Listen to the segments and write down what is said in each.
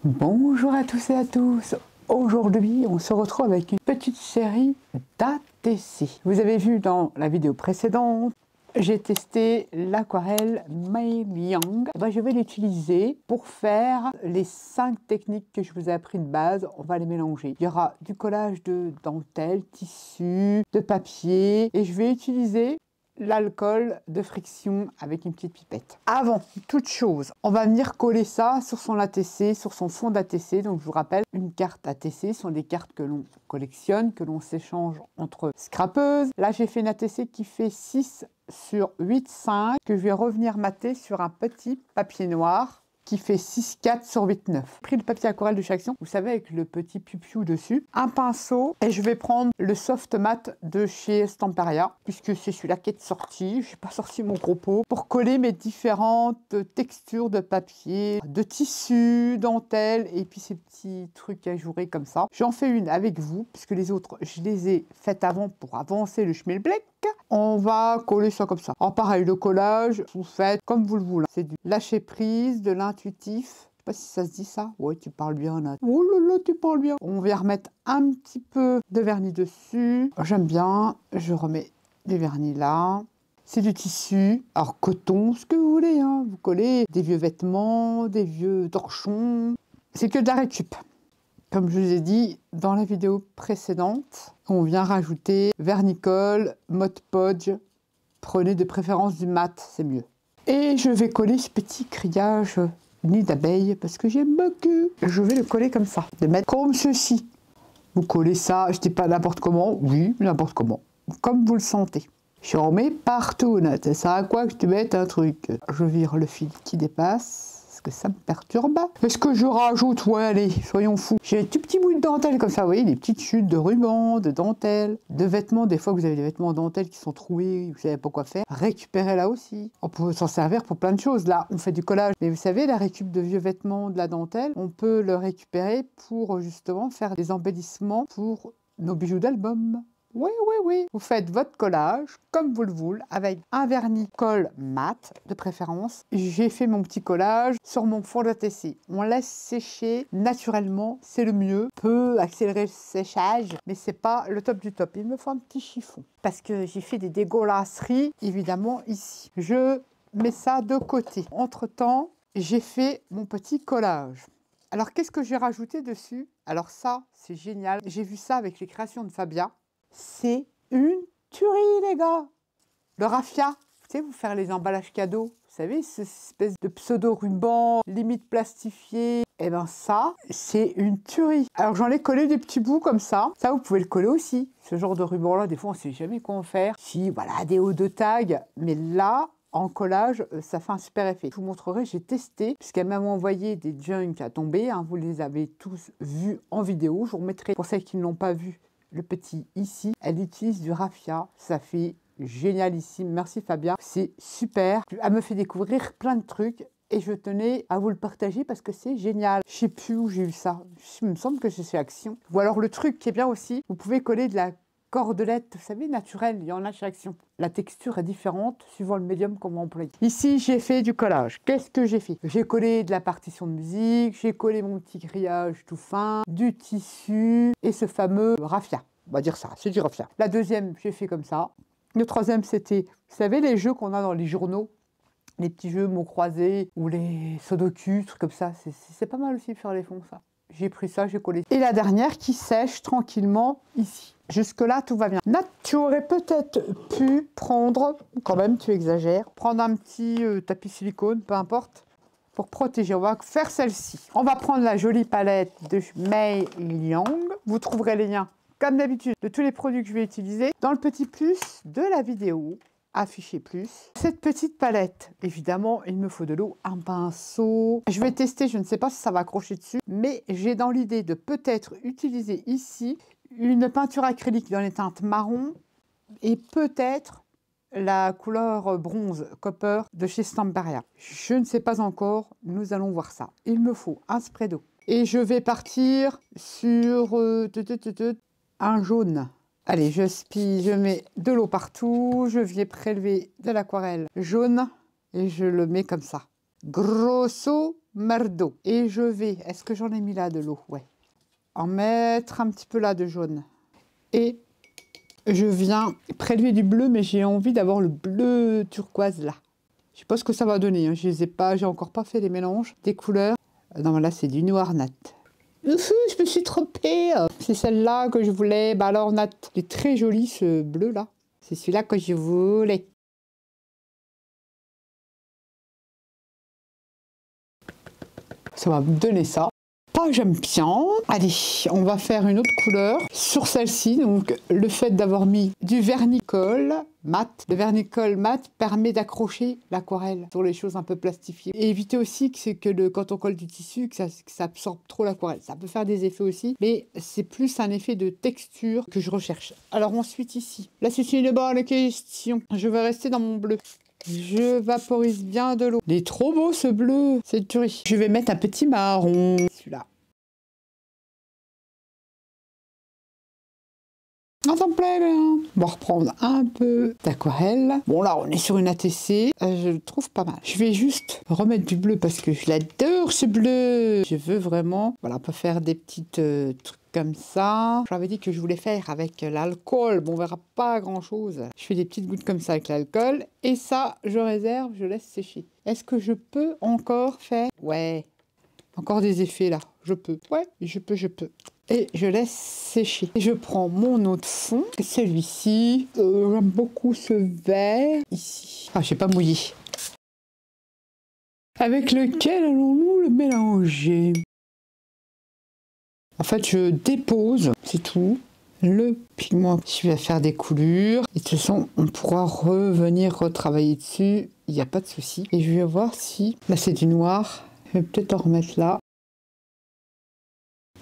Bonjour à tous et à tous. Aujourd'hui, on se retrouve avec une petite série d'ATC. Vous avez vu dans la vidéo précédente, j'ai testé l'aquarelle Mei Liang. Je vais l'utiliser pour faire les 5 techniques que je vous ai appris de base. On va les mélanger. Il y aura du collage de dentelle, tissu, de papier et je vais utiliser l'alcool de friction avec une petite pipette. Avant toute chose, on va venir coller ça sur son ATC, sur son fond d'ATC. Donc je vous rappelle, une carte ATC sont des cartes que l'on collectionne, que l'on s'échange entre scrapeuses. Là j'ai fait une ATC qui fait 6 sur 8,5 que je vais revenir mater sur un petit papier noir qui fait 6,4 sur 8,9. J'ai pris le papier aquarelle de chez Action, vous savez, avec le petit piou dessus, un pinceau, et je vais prendre le soft mat de chez Stamperia, puisque c'est celui-là qui est sorti, je n'ai pas sorti mon gros pot, pour coller mes différentes textures de papier, de tissu, dentelle, et puis ces petits trucs ajourés comme ça. J'en fais une avec vous, puisque les autres, je les ai faites avant pour avancer le schmilblick. On va coller ça comme ça. Alors pareil, le collage, vous faites comme vous le voulez. C'est du lâcher prise, de l'intuitif. Je sais pas si ça se dit ça. Ouais, tu parles bien là. Oh là là, tu parles bien. On va remettre un petit peu de vernis dessus. J'aime bien. Je remets du vernis là. C'est du tissu. Alors coton, ce que vous voulez. Hein. Vous collez des vieux vêtements, des vieux torchons. C'est que de la récup. Comme je vous ai dit dans la vidéo précédente, on vient rajouter vernicole, Mod Podge. Prenez de préférence du mat, c'est mieux. Et je vais coller ce petit grillage nid d'abeille parce que j'aime beaucoup. Je vais le coller comme ça, de mettre comme ceci. Vous collez ça, je dis pas n'importe comment, oui, n'importe comment, comme vous le sentez. Je remets partout, c'est ça à quoi que tu mettes un truc. Je vire le fil qui dépasse. Que ça me perturbe. Est-ce que je rajoute? Ouais, allez, soyons fous. J'ai un tout petit bout de dentelle comme ça, vous voyez, des petites chutes de ruban, de dentelle, de vêtements. Des fois, vous avez des vêtements en dentelle qui sont troués, vous savez pas quoi faire. Récupérez là aussi. On peut s'en servir pour plein de choses. Là, on fait du collage. Mais vous savez, la récup de vieux vêtements, de la dentelle, on peut le récupérer pour justement faire des embellissements pour nos bijoux d'album. Oui, oui, oui. Vous faites votre collage comme vous le voulez avec un vernis colle mat de préférence. J'ai fait mon petit collage sur mon fond d'ATC. On laisse sécher naturellement, c'est le mieux. On peut accélérer le séchage, mais c'est pas le top du top. Il me faut un petit chiffon parce que j'ai fait des dégueulasseries évidemment ici. Je mets ça de côté. Entre-temps, j'ai fait mon petit collage. Alors qu'est-ce que j'ai rajouté dessus? Alors ça, c'est génial. J'ai vu ça avec les créations de Fabia. C'est une tuerie, les gars. Le raffia, vous savez, vous faire les emballages cadeaux. Vous savez, cette espèce de pseudo-ruban, limite plastifié. Et bien ça, c'est une tuerie. Alors j'en ai collé des petits bouts comme ça. Ça, vous pouvez le coller aussi. Ce genre de ruban-là, des fois, on ne sait jamais quoi en faire. Si, voilà, des hauts de tag. Mais là, en collage, ça fait un super effet. Je vous montrerai, j'ai testé, puisqu'elle m'a envoyé des junks à tomber. Hein, vous les avez tous vus en vidéo. Je vous remettrai, pour celles qui ne l'ont pas vu, le petit ici. Elle utilise du raffia, ça fait génialissime. Merci Fabia, c'est super. Elle me fait découvrir plein de trucs et je tenais à vous le partager parce que c'est génial. Je sais plus où j'ai eu ça. Il me semble que c'est chez Action. Ou alors le truc qui est bien aussi, vous pouvez coller de la cordelette, vous savez, naturelle, il y en a chez Action. La texture est différente suivant le médium qu'on va employer. Ici, j'ai fait du collage. Qu'est-ce que j'ai fait? J'ai collé de la partition de musique, j'ai collé mon petit grillage tout fin, du tissu et ce fameux raffia. On va dire ça, c'est du raffia. La deuxième, j'ai fait comme ça. Le troisième, c'était, vous savez, les jeux qu'on a dans les journaux, les petits jeux mots croisés ou les sudoku, trucs comme ça. C'est pas mal aussi de faire les fonds, ça. J'ai pris ça, j'ai collé. Et la dernière qui sèche tranquillement ici. Jusque-là, tout va bien. Là, tu aurais peut-être pu prendre, quand même, tu exagères, prendre un petit tapis silicone, peu importe, pour protéger. On va faire celle-ci. On va prendre la jolie palette de Mei Liang. Vous trouverez les liens, comme d'habitude, de tous les produits que je vais utiliser dans le petit plus de la vidéo. Afficher plus. Cette petite palette, évidemment, il me faut de l'eau, un pinceau. Je vais tester, je ne sais pas si ça va accrocher dessus, mais j'ai dans l'idée de peut-être utiliser ici une peinture acrylique dans les teintes marron et peut-être la couleur bronze copper de chez Stamperia. Je ne sais pas encore, nous allons voir ça. Il me faut un spray d'eau. Et je vais partir sur un jaune. Allez, je mets de l'eau partout, je viens prélever de l'aquarelle jaune et je le mets comme ça. Grosso merdo. Et je vais, est-ce que j'en ai mis là de l'eau? Ouais. En mettre un petit peu là de jaune. Et je viens prélever du bleu, mais j'ai envie d'avoir le bleu turquoise là. Je sais pas ce que ça va donner, hein. Je les ai pas, j'ai encore pas fait les mélanges des couleurs. Non, là c'est du noir nat. Je me suis trompée. C'est celle-là que je voulais. Bah alors nat, il est très joli ce bleu là. C'est celui-là que je voulais. Ça va me donner ça. Pas j'aime bien. Allez, on va faire une autre couleur sur celle-ci. Donc le fait d'avoir mis du vernicole mat. Le vernicole mat permet d'accrocher l'aquarelle sur les choses un peu plastifiées. Et éviter aussi quand on colle du tissu, que ça absorbe trop l'aquarelle. Ça peut faire des effets aussi, mais c'est plus un effet de texture que je recherche. Alors ensuite ici, là c'est une bonne question. Je vais rester dans mon bleu. Je vaporise bien de l'eau. Il est trop beau ce bleu, c'est une tuerie. Je vais mettre un petit marron, celui-là. Ah, ça me plaît bien. On va reprendre un peu d'aquarelle. Bon là, on est sur une ATC. Je le trouve pas mal. Je vais juste remettre du bleu parce que je l'adore ce bleu. Je veux vraiment... Voilà, on peut faire des petites trucs comme ça. J'avais dit que je voulais faire avec l'alcool. Bon, on verra pas grand-chose. Je fais des petites gouttes comme ça avec l'alcool. Et ça, je réserve, je laisse sécher. Est-ce que je peux encore faire... Ouais. Encore des effets là. Je peux. Ouais, je peux. Et je laisse sécher. Et je prends mon autre fond, celui-ci. J'aime beaucoup ce vert ici. Ah, j'ai pas mouillé. Avec lequel allons-nous le mélanger? En fait, je dépose, c'est tout, le pigment. Je vais faire des coulures. Et de toute façon, on pourra revenir retravailler dessus. Il n'y a pas de souci. Et je vais voir si... Là, c'est du noir. Je vais peut-être en remettre là.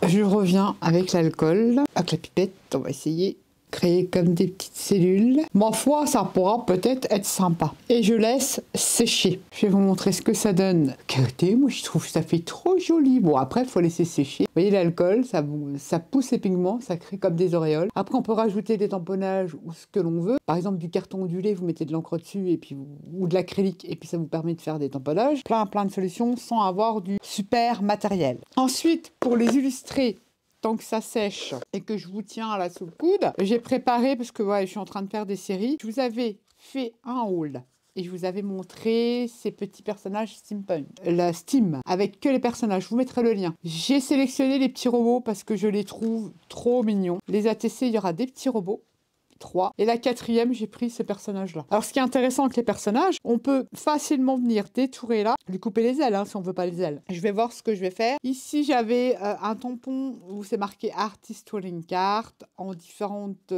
Je reviens avec l'alcool, avec la pipette, on va essayer de créer comme des petites cellules. Ma foi, ça pourra peut-être être sympa. Et je laisse sécher. Je vais vous montrer ce que ça donne. Regardez, moi je trouve que ça fait trop joli. Bon, après, il faut laisser sécher. Vous voyez l'alcool, ça pousse les pigments, ça crée comme des auréoles. Après, on peut rajouter des tamponnages ou ce que l'on veut. Par exemple, du carton ondulé, vous mettez de l'encre dessus et puis ou de l'acrylique et puis ça vous permet de faire des tamponnages. Plein de solutions sans avoir du super matériel. Ensuite, pour les illustrer, tant que ça sèche et que je vous tiens là sous le coude, j'ai préparé, parce que ouais, je suis en train de faire des séries, je vous avais fait un haul et je vous avais montré ces petits personnages steampunk. La Steam, avec que les personnages, je vous mettrai le lien. J'ai sélectionné les petits robots parce que je les trouve trop mignons. Les ATC, il y aura des petits robots. 3. Et la 4e, j'ai pris ce personnage-là. Alors, ce qui est intéressant avec les personnages, on peut facilement venir détourer là, lui couper les ailes, hein, si on veut pas les ailes. Je vais voir ce que je vais faire. Ici, j'avais un tampon où c'est marqué Artist Trading Card en différentes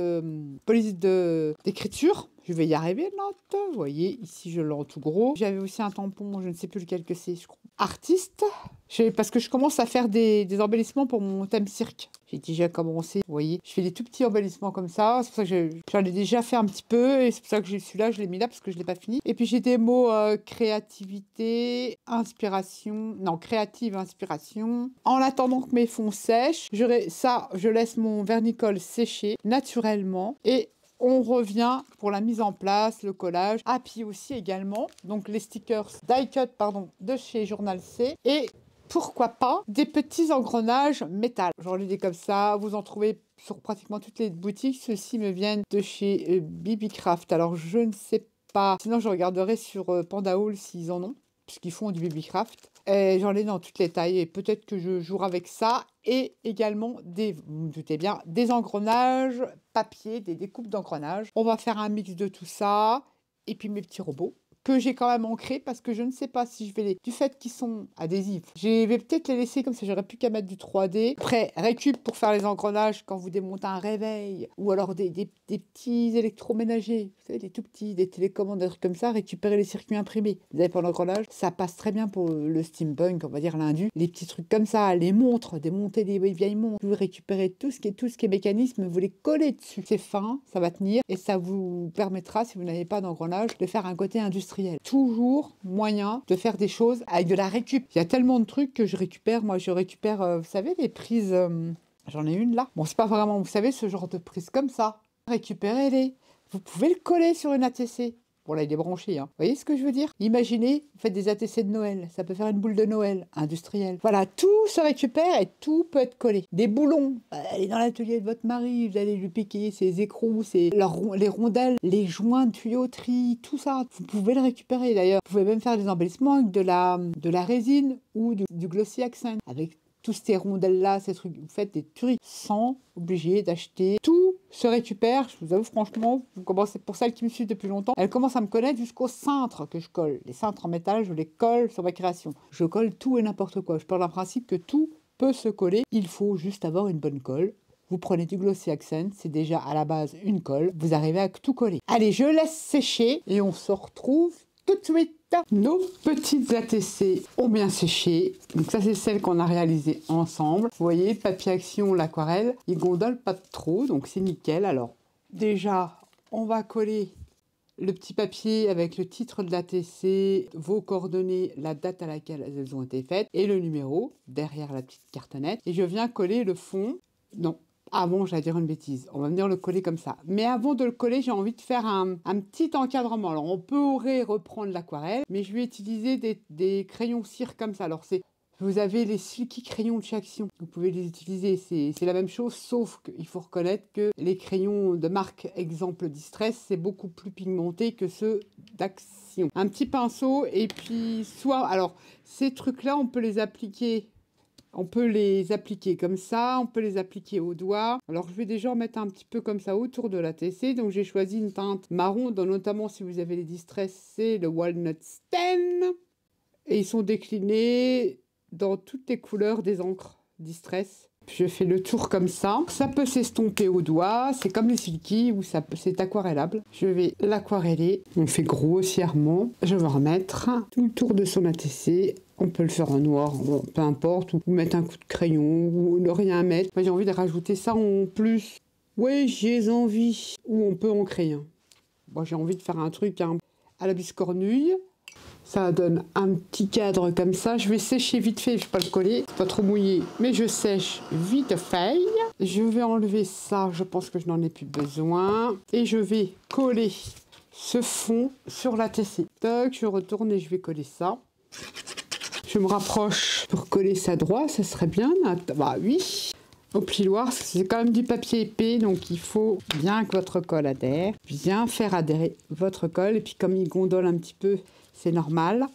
polices d'écriture. Je vais y arriver, note. Vous voyez, ici, je l'ai en tout gros. J'avais aussi un tampon, je ne sais plus lequel que c'est, je crois. Artiste, parce que je commence à faire des embellissements pour mon thème cirque. J'ai déjà commencé, vous voyez. Je fais des tout petits embellissements comme ça. C'est pour ça que j'en ai déjà fait un petit peu. Et c'est pour ça que celui-là, je l'ai mis là parce que je ne l'ai pas fini. Et puis j'ai des mots créativité, inspiration. Non, créative, inspiration. En attendant que mes fonds sèchent, je laisse mon vernicole sécher naturellement. Et on revient pour la mise en place, le collage. Ah, puis aussi également, donc les stickers die cut, pardon, de chez Journal C. Et pourquoi pas des petits engrenages métal. J'en ai des comme ça, vous en trouvez sur pratiquement toutes les boutiques. Ceux-ci me viennent de chez BB-Craft. Alors je ne sais pas, sinon je regarderai sur Panda Haul s'ils en ont, puisqu'ils font du BB-Craft. Et j'en ai dans toutes les tailles et peut-être que je jouerai avec ça. Et également, vous me doutez bien, des engrenages papier, des découpes d'engrenages. On va faire un mix de tout ça. Et puis mes petits robots, que j'ai quand même ancré parce que je ne sais pas si je vais du fait qu'ils sont adhésifs, je vais peut-être les laisser comme ça, j'aurais plus qu'à mettre du 3D. Après, récup pour faire les engrenages quand vous démontez un réveil ou alors des petits électroménagers, vous savez, des tout petits, des télécommandes, des trucs comme ça, récupérer les circuits imprimés. Vous avez pas l'engrenage, ça passe très bien pour le steampunk, on va dire l'indu. Les petits trucs comme ça, les montres, démonter des vieilles montres, vous récupérez tout ce qui est mécanisme, vous les collez dessus. C'est fin, ça va tenir et ça vous permettra, si vous n'avez pas d'engrenage, de faire un côté industriel. Toujours moyen de faire des choses avec de la récup. Il y a tellement de trucs que je récupère. Moi, je récupère, vous savez, les prises... J'en ai une là. Bon, c'est pas vraiment, vous savez, ce genre de prise comme ça. Récupérez-les. Vous pouvez le coller sur une ATC. Bon là il est branché, hein. Vous voyez ce que je veux dire? Imaginez, vous faites des ATC de Noël, ça peut faire une boule de Noël industrielle. Voilà, tout se récupère et tout peut être collé. Des boulons, allez dans l'atelier de votre mari, vous allez lui piquer ses écrous, les rondelles, les joints de tuyauterie, tout ça. Vous pouvez le récupérer d'ailleurs. Vous pouvez même faire des embellissements avec de la résine ou du glossy accent. Avec tous ces rondelles-là, ces trucs, vous faites des tueries sans obliger d'acheter. Tout se récupère, je vous avoue franchement, vous commencez, pour celles qui me suivent depuis longtemps, elles commencent à me connaître jusqu'aux cintres que je colle. Les cintres en métal, je les colle sur ma création. Je colle tout et n'importe quoi. Je pars d'un principe que tout peut se coller. Il faut juste avoir une bonne colle. Vous prenez du glossy accent, c'est déjà à la base une colle. Vous arrivez à tout coller. Allez, je laisse sécher et on se retrouve tout de suite. Nos petites ATC ont bien séché. Donc ça, c'est celle qu'on a réalisée ensemble. Vous voyez, papier action, l'aquarelle, il gondole pas trop, donc c'est nickel. Alors, déjà, on va coller le petit papier avec le titre de l'ATC, vos coordonnées, la date à laquelle elles ont été faites et le numéro derrière la petite cartonnette. Et je viens coller le fond. Non. Avant, j'allais dire une bêtise, on va venir le coller comme ça. Mais avant de le coller, j'ai envie de faire un petit encadrement. Alors, on pourrait reprendre l'aquarelle, mais je vais utiliser des crayons cire comme ça. Alors, vous avez les Silky crayons de chez Action. Vous pouvez les utiliser, c'est la même chose, sauf qu'il faut reconnaître que les crayons de marque exemple Distress, c'est beaucoup plus pigmenté que ceux d'Action. Un petit pinceau, et puis alors, ces trucs-là, on peut les appliquer. On peut les appliquer comme ça, on peut les appliquer au doigt. Alors, je vais déjà en mettre un petit peu comme ça autour de l'ATC. Donc, j'ai choisi une teinte marron, notamment si vous avez les Distress, c'est le Walnut Stain. Et ils sont déclinés dans toutes les couleurs des encres Distress. Je fais le tour comme ça. Ça peut s'estomper au doigt. C'est comme les Silky où c'est aquarellable. Je vais l'aquareller. On fait grossièrement. Je vais remettre tout le tour de son ATC. On peut le faire en noir, bon, peu importe, ou mettre un coup de crayon, ou ne rien mettre. Moi, j'ai envie de rajouter ça en plus. Oui, j'ai envie. Ou on peut en créer un. Moi, j'ai envie de faire un truc à la biscornouille. Ça donne un petit cadre comme ça. Je vais sécher vite fait, je ne vais pas le coller. Pas trop mouillé, mais je sèche vite fait. Je vais enlever ça, je pense que je n'en ai plus besoin. Et je vais coller ce fond sur l'ATC. Toc, je retourne et je vais coller ça. Je me rapproche pour coller ça droit, ça serait bien. Bah oui, au plioir, parce que c'est quand même du papier épais, donc il faut bien que votre colle adhère, bien faire adhérer votre colle. Et puis comme il gondole un petit peu, c'est normal,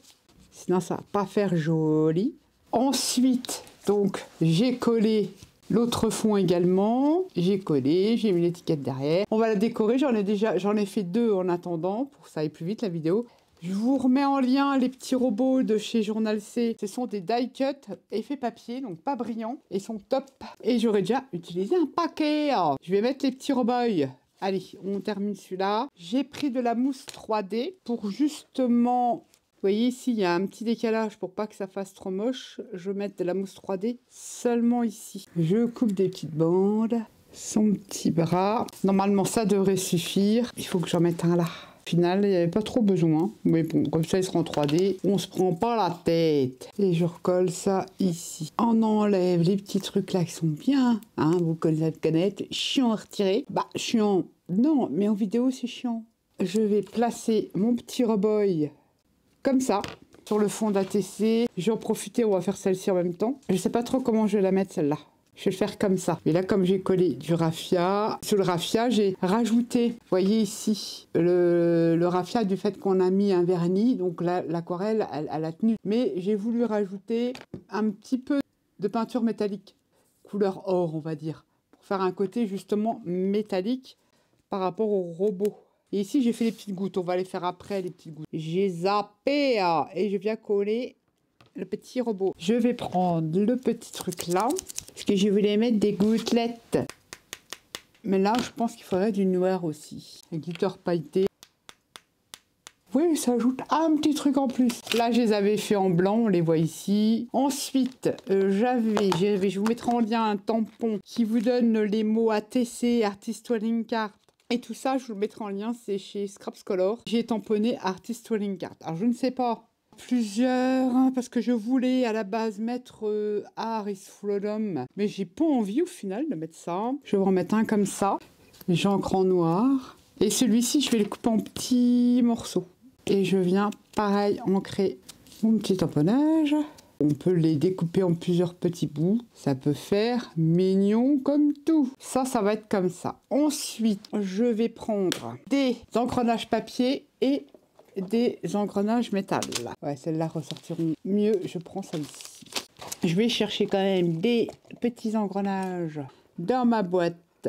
sinon ça va pas faire joli. Ensuite, donc j'ai collé l'autre fond également, j'ai collé, j'ai mis l'étiquette derrière. On va la décorer, j'en ai fait 2 en attendant, pour que ça aille plus vite la vidéo. Je vous remets en lien les petits robots de chez Journal C. Ce sont des die cut effet papier, donc pas brillants, et sont top. Et j'aurais déjà utilisé un paquet. Je vais mettre les petits robots. Allez, on termine celui-là. J'ai pris de la mousse 3D pour justement... Vous voyez ici, il y a un petit décalage pour pas que ça fasse trop moche. Je vais mettre de la mousse 3D seulement ici. Je coupe des petites bandes. Son petit bras. Normalement, ça devrait suffire. Il faut que j'en mette un là. Au final, il n'y avait pas trop besoin. Mais bon, comme ça, il sera en 3D. On se prend pas la tête. Et je recolle ça ici. On enlève les petits trucs là qui sont bien. Hein, vous connaissez la canette. Chiant à retirer. Bah, chiant. Non, mais en vidéo, c'est chiant. Je vais placer mon petit reboy comme ça, sur le fond d'ATC. Je vais en profiter, on va faire celle-ci en même temps. Je sais pas trop comment je vais la mettre, celle-là. Je vais le faire comme ça. Et là, comme j'ai collé du raffia, sur le raffia, j'ai rajouté, vous voyez ici, le raffia du fait qu'on a mis un vernis. Donc l'aquarelle, elle a tenu. Mais j'ai voulu rajouter un petit peu de peinture métallique, couleur or, on va dire, pour faire un côté justement métallique par rapport au robot. Et ici, j'ai fait les petites gouttes. On va les faire après, les petites gouttes. J'ai zappé et je viens coller le petit robot. Je vais prendre le petit truc là, parce que je voulais mettre des gouttelettes. Mais là, je pense qu'il faudrait du noir aussi. Un glitter pailleté. Oui, ça ajoute un petit truc en plus. Là, je les avais fait en blanc, on les voit ici. Ensuite, je vous mettrai en lien un tampon qui vous donne les mots ATC, Artist Wedding Card. Et tout ça, je vous le mettrai en lien, c'est chez Scraps Color. J'ai tamponné Artist Wedding Card. Alors, je ne sais pas, plusieurs, hein, parce que je voulais à la base mettre Art is Freedom, mais j'ai pas envie au final de mettre ça. Je vais vous en mettre un comme ça. J'encre en noir. Et celui-ci, je vais le couper en petits morceaux. Et je viens, pareil, ancrer mon petit tamponnage. On peut les découper en plusieurs petits bouts. Ça peut faire mignon comme tout. Ça va être comme ça. Ensuite, je vais prendre des engrenages papier et des engrenages métal. Ouais, celles-là ressortiront mieux. Je prends celle-ci. Je vais chercher quand même des petits engrenages dans ma boîte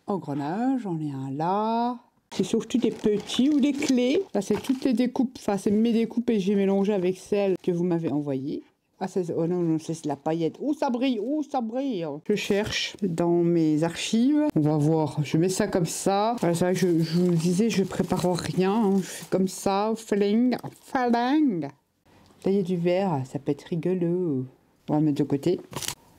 engrenages. J'en ai un là. C'est surtout des petits ou des clés. Là, c'est toutes les découpes. Enfin, c'est mes découpes et j'ai mélangé avec celles que vous m'avez envoyées. Ah, oh non, non, c'est la paillette. Oh, ça brille, oh, ça brille. Je cherche dans mes archives. On va voir. Je mets ça comme ça. Voilà, c'est vrai que je vous disais, je prépare rien. Hein. Je fais comme ça, fling. Là, il y a du verre. Ça peut être rigolo. On va le mettre de côté.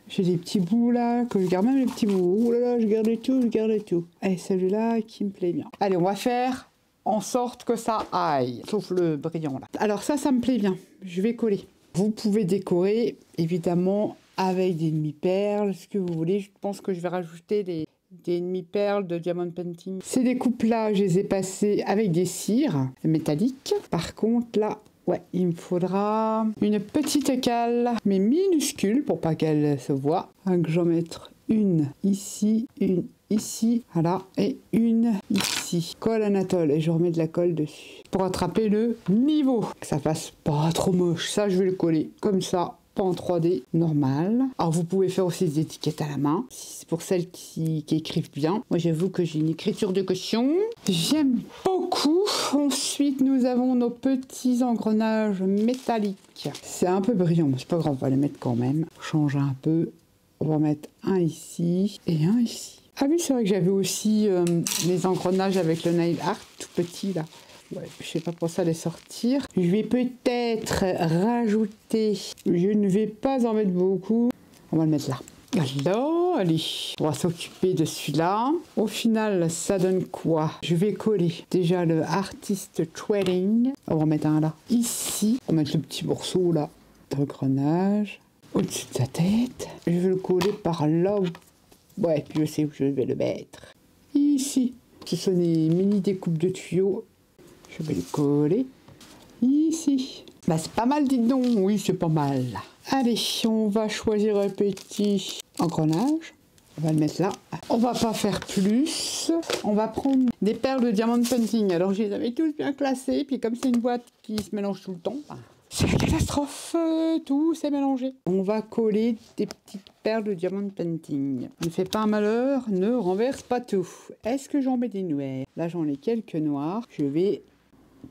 J'ai des petits bouts là, que je garde même les petits bouts. Oh là là, je garde tout, je garde tout. Et celui-là qui me plaît bien. Allez, on va faire en sorte que ça aille. Sauf le brillant là. Alors ça me plaît bien. Je vais coller. Vous pouvez décorer, évidemment, avec des demi-perles, ce que vous voulez. Je pense que je vais rajouter des demi-perles de Diamond Painting. Ces découpes-là, je les ai passées avec des cires métalliques. Par contre, là, ouais, il me faudra une petite cale, mais minuscule, pour pas qu'elle se voie. Donc, je vais en mettre une ici, une ici, voilà, et une ici. Colle Anatole, et je remets de la colle dessus. Pour attraper le niveau, que ça fasse pas trop moche. Ça, je vais le coller comme ça, pas en 3D, normal. Alors, vous pouvez faire aussi des étiquettes à la main, si c'est pour celles qui écrivent bien. Moi, j'avoue que j'ai une écriture de caution. J'aime beaucoup. Ensuite, nous avons nos petits engrenages métalliques. C'est un peu brillant, mais c'est pas grave, on va les mettre quand même. Change un peu. On va mettre un ici et un ici. Ah oui, c'est vrai que j'avais aussi les engrenages avec le nail art tout petit là. Ouais, je sais pas pour ça les sortir. Je vais peut-être rajouter. Je ne vais pas en mettre beaucoup. On va le mettre là. Alors, allez, on va s'occuper de celui-là. Au final, ça donne quoi? Je vais coller déjà le Artist Trading. On va en mettre un là. Ici, on va mettre le petit morceau là d'engrenage au-dessus de sa tête. Je vais le coller par là. Ouais, je sais où je vais le mettre. Ici. Ce sont des mini découpes de tuyaux. Je vais le coller ici. Bah, c'est pas mal, dites donc. Oui, c'est pas mal. Allez, on va choisir un petit engrenage. On va le mettre là. On va pas faire plus. On va prendre des perles de Diamond Painting. Alors, je les avais tous bien classées. Puis, comme c'est une boîte qui se mélange tout le temps, c'est la catastrophe. Tout s'est mélangé. On va coller des petites perles de Diamond Painting. Ne fais pas un malheur, ne renverse pas tout. Est-ce que j'en mets des noirs? Là, j'en ai quelques noirs. Je vais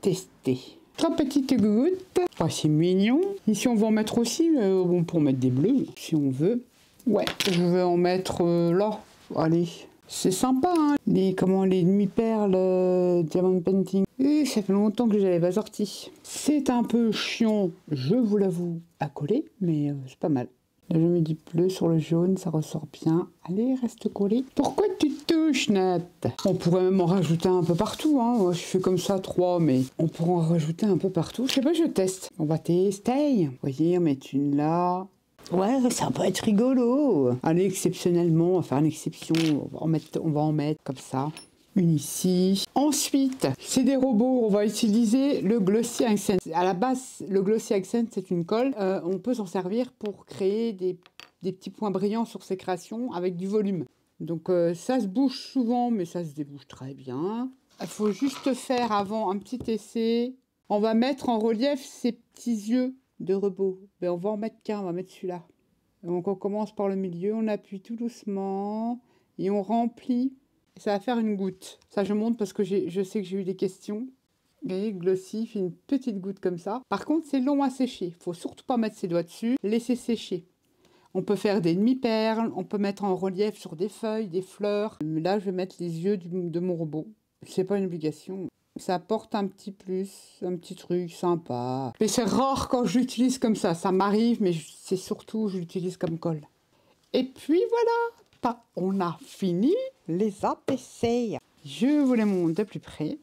tester. 3 petites gouttes. Oh, c'est mignon. Ici, on va en mettre aussi. On peut en mettre des bleus, si on veut. Ouais, je vais en mettre là. Allez. C'est sympa, hein. Les demi-perles Diamond Painting. Et ça fait longtemps que je l'avais pas sorti. C'est un peu chiant, je vous l'avoue, à coller, mais c'est pas mal. Là, je mets du bleu sur le jaune, ça ressort bien. Allez, reste collé. Pourquoi tu touches, Nat? On pourrait même en rajouter un peu partout, hein. Moi, je fais comme ça, 3, mais on pourrait en rajouter un peu partout. Je sais pas, je teste. On va tester. Vous voyez, on met une là. Ouais, ça peut être rigolo. Allez, exceptionnellement, on va faire une exception. On va en mettre comme ça. Une ici. Ensuite, c'est des robots. On va utiliser le Glossy Accent. À la base, le Glossy Accent, c'est une colle. On peut s'en servir pour créer des petits points brillants sur ses créations avec du volume. Donc, ça se bouge souvent, mais ça se débouche très bien. Il faut juste faire avant un petit essai. On va mettre en relief ces petits yeux de robot. Ben, on va en mettre qu'un, on va mettre celui-là. Donc on commence par le milieu, on appuie tout doucement et on remplit. Ça va faire une goutte. Ça je montre parce que je sais que j'ai eu des questions. Vous voyez, Glossy fait une petite goutte comme ça. Par contre, c'est long à sécher. Il faut surtout pas mettre ses doigts dessus. Laisser sécher. On peut faire des demi-perles. On peut mettre en relief sur des feuilles, des fleurs. Là, je vais mettre les yeux de mon robot. C'est pas une obligation. Ça apporte un petit plus, un petit truc sympa. Mais c'est rare quand je l'utilise comme ça. Ça m'arrive, mais c'est surtout je l'utilise comme colle. Et puis voilà, on a fini les ATC. Je vous les montre de plus près.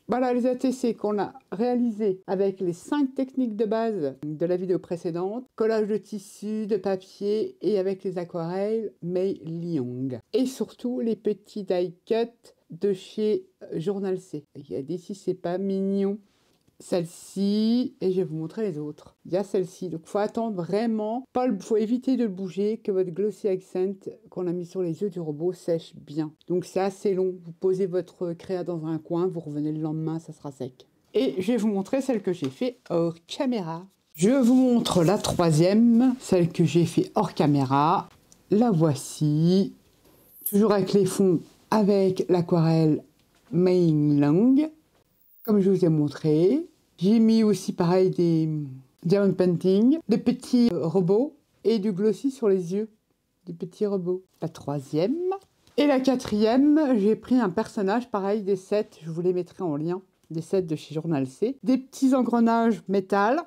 Voilà les ATC qu'on a réalisés avec les 5 techniques de base de la vidéo précédente. Collage de tissu, de papier et avec les aquarelles Mei Liang. Et surtout les petits die cut de chez Journal C. Regardez si c'est pas mignon. Celle-ci, et je vais vous montrer les autres. Il y a celle-ci, donc il faut attendre vraiment, faut éviter de le bouger, que votre Glossy Accent qu'on a mis sur les yeux du robot sèche bien. Donc c'est assez long, vous posez votre créa dans un coin, vous revenez le lendemain, ça sera sec. Et je vais vous montrer celle que j'ai fait hors caméra. Je vous montre la troisième, celle que j'ai fait hors caméra. La voici, toujours avec les fonds, avec l'aquarelle Mei Lang, comme je vous ai montré. J'ai mis aussi pareil des diamond painting, des petits robots et du glossy sur les yeux, des petits robots. La troisième. Et la quatrième, j'ai pris un personnage pareil des sets, je vous les mettrai en lien, des sets de chez Journal C. Des petits engrenages métal,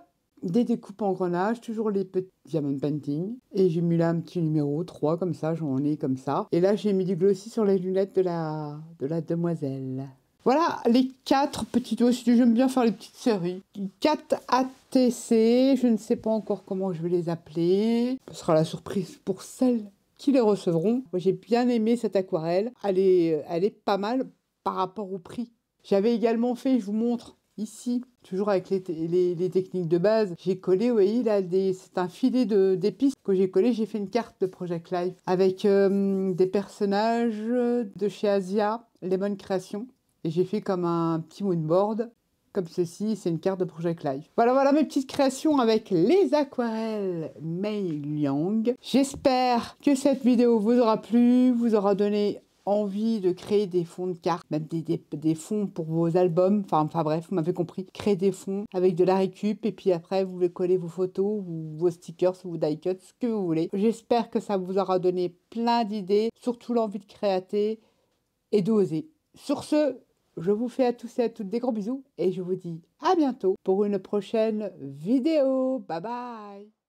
des découpes engrenages, toujours les petits diamond painting. Et j'ai mis là un petit numéro 3 comme ça, j'en ai comme ça. Et là j'ai mis du glossy sur les lunettes de la demoiselle. Voilà les 4 petites aussi, j'aime bien faire les petites séries. 4 ATC, je ne sais pas encore comment je vais les appeler. Ce sera la surprise pour celles qui les recevront. Moi j'ai bien aimé cette aquarelle, elle est pas mal par rapport au prix. J'avais également fait, je vous montre ici, toujours avec les techniques de base, j'ai collé, vous voyez là, c'est un filet d'épices que j'ai collé, j'ai fait une carte de Project Life avec des personnages de chez Asia, Lemon Creation. Et j'ai fait comme un petit moodboard, comme ceci, c'est une carte de Project Life. Voilà mes petites créations avec les aquarelles Mei Liang. J'espère que cette vidéo vous aura plu, vous aura donné envie de créer des fonds de cartes, même des fonds pour vos albums, enfin bref, vous m'avez compris. Créer des fonds avec de la récup et puis après vous voulez coller vos photos, ou vos stickers, ou vos die cuts, ce que vous voulez. J'espère que ça vous aura donné plein d'idées, surtout l'envie de créer et d'oser. Sur ce, je vous fais à tous et à toutes des gros bisous et je vous dis à bientôt pour une prochaine vidéo. Bye bye!